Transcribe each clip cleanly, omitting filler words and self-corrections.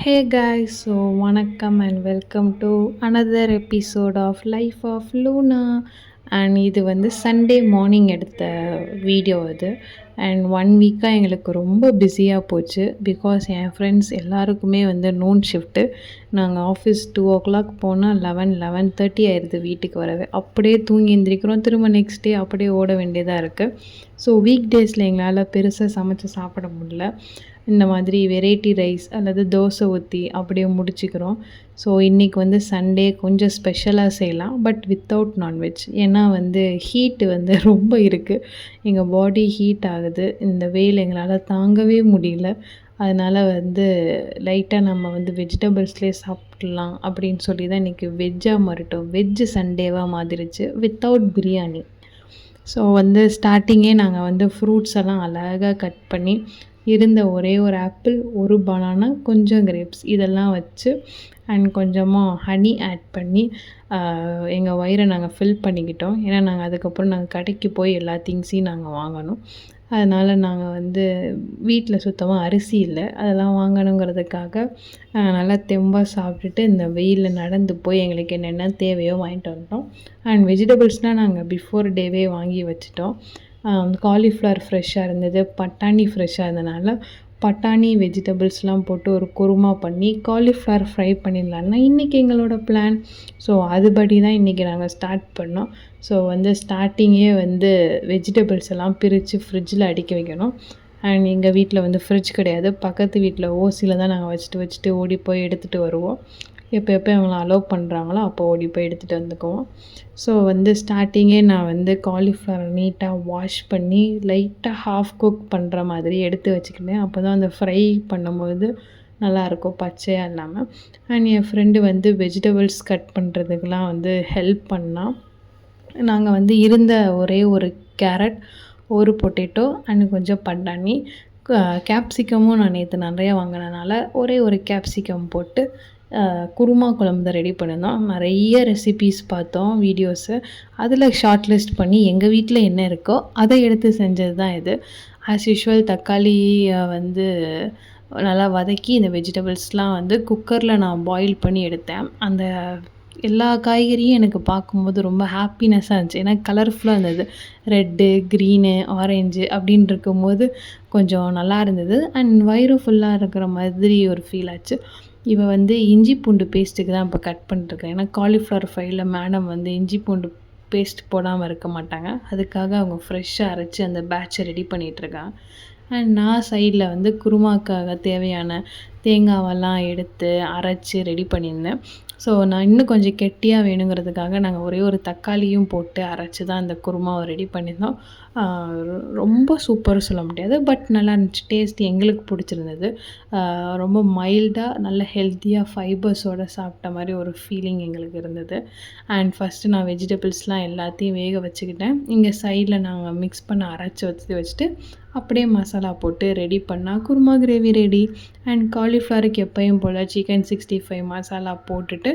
Hey guys, so வணக்கம் and welcome to another episode of Life of Luna. And இது வந்து Sunday morning எடுத்த video இது. And 1 வீக்காக எங்களுக்கு ரொம்ப பிஸியாக போச்சு. பிகாஸ் என் ஃப்ரெண்ட்ஸ் எல்லாருக்குமே வந்து நூன் ஷிஃப்ட்டு. நாங்கள் ஆஃபீஸ் 2 o'clock போனால் 11:30 ஆயிடுது வீட்டுக்கு வரவே. அப்படியே தூங்கி எந்திரிக்கிறோம், திரும்ப நெக்ஸ்ட் டே அப்படியே ஓட வேண்டியதாக இருக்குது. ஸோ வீக் டேஸில் எங்களால் பெருசாக சமைச்சு சாப்பிட முடியல. இந்த மாதிரி வெரைட்டி ரைஸ் அல்லது தோசை ஊற்றி அப்படியே முடிச்சுக்கிறோம். ஸோ இன்றைக்கி வந்து சண்டே கொஞ்சம் ஸ்பெஷலாக செய்யலாம், பட் வித்தவுட் நான்வெஜ். ஏன்னா வந்து ஹீட்டு வந்து ரொம்ப இருக்குது, எங்கள் பாடி ஹீட் ஆகுது. இந்த வெயில் எங்களால் தாங்கவே முடியல. அதனால் வந்து லைட்டாக நம்ம வந்து வெஜிடபிள்ஸ்லேயே சாப்பிட்லாம் அப்படின்னு சொல்லி தான் இன்றைக்கி வெஜ்ஜாக மாறிட்டோம். வெஜ்ஜு சண்டேவாக மாறிடுச்சு வித்தவுட் பிரியாணி. ஸோ வந்து ஸ்டார்டிங்கே நாங்கள் வந்து ஃப்ரூட்ஸ் எல்லாம் அழகாக கட் பண்ணி இருந்த ஒரே ஒரு ஆப்பிள், ஒரு பனானா, கொஞ்சம் கிரேப்ஸ் இதெல்லாம் வச்சு அண்ட் கொஞ்சமாக ஹனி ஆட் பண்ணி எங்கள் வயிறை நாங்கள் ஃபில் பண்ணிக்கிட்டோம். ஏன்னா நாங்கள் அதுக்கப்புறம் நாங்கள் கடைக்கு போய் எல்லா திங்ஸையும் நாங்கள் வாங்கணும். அதனால் நாங்கள் வந்து வீட்டில் சுத்தமாக அரிசி இல்லை, அதெல்லாம் வாங்கணுங்கிறதுக்காக நல்லா தெம்பாக சாப்பிட்டுட்டு இந்த வெயிலில் நடந்து போய் எங்களுக்கு என்னென்ன தேவையோ வாங்கிட்டு வந்துட்டோம். அண்ட் வெஜிடபிள்ஸ்லாம் நாங்கள் பிஃபோர் டேவே வாங்கி வச்சுட்டோம். காலிஃப்ளவர் ஃப்ரெஷ்ஷாக இருந்தது, பட்டாணி ஃப்ரெஷ்ஷாக இருந்ததுனால பட்டாணி வெஜிடபிள்ஸ்லாம் போட்டு ஒரு குருமா பண்ணி காலிஃப்ளவர் ஃப்ரை பண்ணிடலான்னா இன்றைக்கி எங்களோட பிளான். ஸோ அதுபடி தான் இன்றைக்கி நாங்கள் ஸ்டார்ட் பண்ணோம். ஸோ வந்து ஸ்டார்டிங்கே வந்து வெஜிடபிள்ஸ் எல்லாம் பிரித்து ஃப்ரிட்ஜில் அடிக்க வைக்கணும். அண்ட் எங்கள் வீட்டில் வந்து ஃப்ரிட்ஜ் கிடையாது, பக்கத்து வீட்டில் ஓசியில் தான் நாங்கள் வச்சுட்டு ஓடி போய் எடுத்துகிட்டு வருவோம். எப்போ அவங்கள அலோவ் பண்ணுறாங்களோ அப்போ ஓடி போய் எடுத்துகிட்டு வந்துக்குவோம். ஸோ வந்து ஸ்டார்டிங்கே நான் வந்து காலிஃப்ளவர் நீட்டாக வாஷ் பண்ணி லைட்டாக ஹாஃப் குக் பண்ணுற மாதிரி எடுத்து வச்சுக்கிட்டேன். அப்போ தான் அந்த ஃப்ரை பண்ணும்போது நல்லாயிருக்கும், பச்சையாக இல்லாமல். அண்ட் என் ஃப்ரெண்டு வந்து வெஜிடபிள்ஸ் கட் பண்ணுறதுக்கெலாம் வந்து ஹெல்ப் பண்ணால். நாங்கள் வந்து இருந்த ஒரே ஒரு கேரட், ஒரு பொட்டேட்டோ அண்ட் கொஞ்சம் பட்டாணி, கேப்சிகமும் நான் நேற்று நிறையா வாங்கினனால ஒரே ஒரு கேப்சிகம் போட்டு குருமா குழம்பு தான் ரெடி பண்ணியிருந்தோம். நிறைய ரெசிபீஸ் பார்த்தோம், வீடியோஸு. அதில் ஷார்ட் லிஸ்ட் பண்ணி எங்கள் வீட்டில் என்ன இருக்கோ அதை எடுத்து செஞ்சது தான் இது. ஆஸ் யூஷுவல் தக்காளி வந்து நல்லா வதக்கி இந்த வெஜிடபிள்ஸ்லாம் வந்து குக்கரில் நான் பாயில் பண்ணி எடுத்தேன். அந்த எல்லா காய்கறியும் எனக்கு பார்க்கும்போது ரொம்ப ஹாப்பினஸ்ஸாக இருந்துச்சு. ஏன்னா கலர்ஃபுல்லாக இருந்தது, ரெட்டு, க்ரீனு, ஆரஞ்சு அப்படின்னு இருக்கும்போது கொஞ்சம் நல்லா இருந்தது. அண்ட் வயிறு ஃபுல்லாக இருக்கிற மாதிரி ஒரு ஃபீல் ஆச்சு. இவள் வந்து இஞ்சி பூண்டு பேஸ்ட்டுக்கு தான் இப்போ கட் பண்ணிட்டுருக்கேன். ஏன்னா காலிஃப்ளவர் ஃப்ரையில் மேடம் வந்து இஞ்சி பூண்டு பேஸ்ட் போடாமல் இருக்க மாட்டாங்க, அதுக்காக அவங்க ஃப்ரெஷ்ஷாக அரைச்சி அந்த பேட்சை ரெடி பண்ணிகிட்ருக்காங்க. அண்ட் நான் சைடில் வந்து குருமாக்காக தேவையான தேங்காவெல்லாம் எடுத்து அரைச்சி ரெடி பண்ணியிருந்தேன். ஸோ நான் இன்னும் கொஞ்சம் கெட்டியாக வேணுங்கிறதுக்காக நாங்கள் ஒரே ஒரு தக்காளியும் போட்டு அரைச்சி தான் அந்த குருமாவை ரெடி பண்ணியிருந்தோம். ரொம்ப சூப்பராக சொல்ல முடியாது, பட் நல்லா இருந்துச்சு. டேஸ்ட் எங்களுக்கு பிடிச்சிருந்தது. ரொம்ப மைல்டாக நல்ல ஹெல்த்தியாக ஃபைபர்ஸோடு சாப்பிட்ட மாதிரி ஒரு ஃபீலிங் எங்களுக்கு இருந்தது. அண்ட் ஃபஸ்ட்டு நான் வெஜிடபிள்ஸ்லாம் எல்லாத்தையும் வேக வச்சுக்கிட்டேன். இங்கே சைடில் நாங்கள் மிக்ஸ் பண்ண அரைச்சி வச்சுட்டு அப்படியே மசாலா போட்டு ரெடி பண்ணால் குருமா கிரேவி ரெடி. அண்ட் காலிஃப்ளவருக்கு எப்பயும் போல் சிக்கன் 65 மசாலா போட்டுட்டு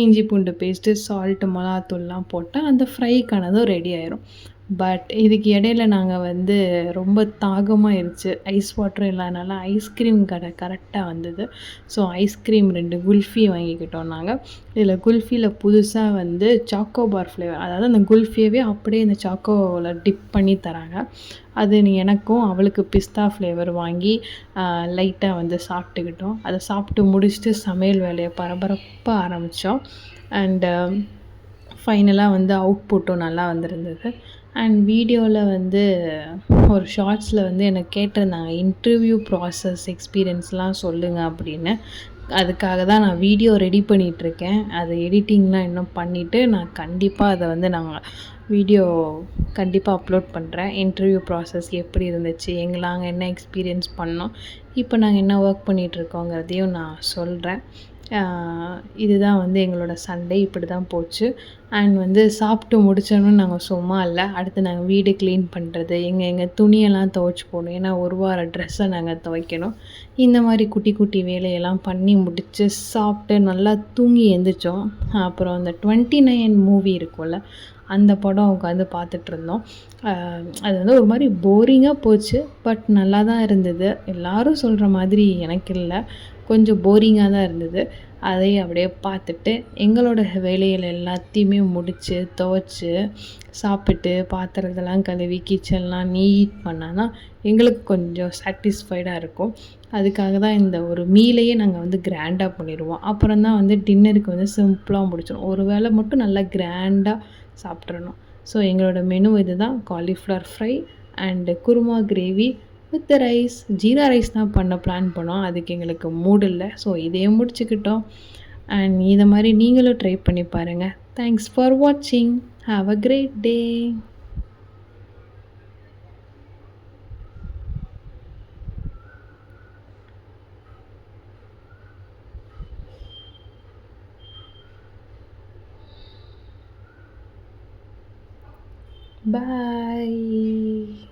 இஞ்சி பூண்டு பேஸ்ட்டு, சால்ட்டு, மிளகாத்தூள்லாம் போட்டால் அந்த ஃப்ரைக்கானதும் ரெடி ஆயிரும். பட் இதுக்கு இடையில நாங்கள் வந்து ரொம்ப தாகமாகிருச்சு, ஐஸ் வாட்டரும் இல்லாதனால ஐஸ்கிரீம் கடை கரெக்டாக வந்தது. ஸோ ஐஸ்கிரீம் 2 குல்ஃபி வாங்கிக்கிட்டோம் நாங்கள். இதில் குல்ஃபியில் புதுசாக வந்து சாக்கோபார் ஃப்ளேவர், அதாவது அந்த குல்ஃபியவே அப்படியே இந்த சாக்கோவில் டிப் பண்ணி தராங்க. அது எனக்கும் அவளுக்கு பிஸ்தா ஃப்ளேவர் வாங்கி லைட்டாக வந்து சாப்பிட்டுக்கிட்டோம். அதை சாப்பிட்டு முடிச்சுட்டு சமையல் வேலையை பரபரப்பாக ஆரம்பித்தோம். அண்டு ஃபைனலாக வந்து அவுட்புட்டும் நல்லா வந்திருந்தது. அண்ட் வீடியோவில் வந்து ஒரு ஷார்ட்ஸில் வந்து எனக்கு கேட்டிருந்தாங்க, இன்டர்வியூ ப்ராசஸ் எக்ஸ்பீரியன்ஸ்லாம் சொல்லுங்கள் அப்படின்னு. அதுக்காக தான் நான் வீடியோ ரெடி பண்ணிகிட்ருக்கேன். அது எடிட்டிங்லாம் இன்னும் பண்ணிவிட்டு நான் கண்டிப்பாக அதை வந்து நாங்கள் வீடியோ கண்டிப்பாக அப்லோட் பண்ணுறேன். இன்டர்வியூ ப்ராசஸ் எப்படி இருந்துச்சு, நாங்கள் என்ன எக்ஸ்பீரியன்ஸ் பண்ணோம், இப்போ நாங்கள் என்ன ஒர்க் பண்ணிகிட்ருக்கோங்கிறதையும் நான் சொல்கிறேன். இதுதான் வந்து எங்களோட சண்டே இப்படி தான் போச்சு. அண்ட் வந்து சாப்பிட்டு முடிச்சோன்னு நாங்கள் சும்மா இல்லை, அடுத்து நாங்கள் வீடு க்ளீன் பண்ணுறது, எங்கள் துணியெல்லாம் துவைச்சி போடணும். ஏன்னா ஒரு வார ட்ரெஸ்ஸை நாங்கள் துவைக்கணும். இந்த மாதிரி குட்டி குட்டி வேலையெல்லாம் பண்ணி முடித்து சாப்பிட்டு நல்லா தூங்கி எழுந்திரிச்சோம். அப்புறம் அந்த 29 மூவி இருக்கும்ல, அந்த படம் உட்காந்து பார்த்துட்ருந்தோம். அது வந்து ஒரு மாதிரி போரிங்காக போச்சு, பட் நல்லா தான் இருந்தது. எல்லோரும் சொல்கிற மாதிரி எனக்கு இல்லை. கொஞ்சம் போரிங்கா தான் இருந்தது. அதையும் அப்படியே பார்த்துட்டு, எங்களோட வேலைகள் எல்லாத்தையுமே முடிச்சு, துவச்சு, சாப்பிட்டு, பாத்திரத்தெல்லாம் கழுவி, கிச்சன்லாம் நீட் பண்ணா தான் எங்களுக்கு கொஞ்சம் சாட்டிஸ்ஃபைடா இருக்கும். அதுக்காக தான் இந்த ஒரு மீலையே நாங்க வந்து கிராண்டா பண்ணிருவோம். அப்புறம் தான் வந்து டின்னருக்கு வந்து சிம்பிளா முடிச்சிருவோம். ஒரு வேளை மட்டும் நல்லா கிராண்டா சாப்பிட்றணும். ஸோ எங்களோட மெனு இதுதான். Cauliflower fry and kurma gravy with rice. Jeera rice தான் பண்ண பிளான் பண்ணோம். அதுக்கு எங்களுக்கு மூட் இல்ல. ஸோ இதையே முடிச்சுக்கிட்டோம். அண்ட் இத மாரி நீங்களும் ட்ரை பண்ணி பாருங்க. தேங்க்ஸ் ஃபார் வாட்சிங். Have a great day. Bye.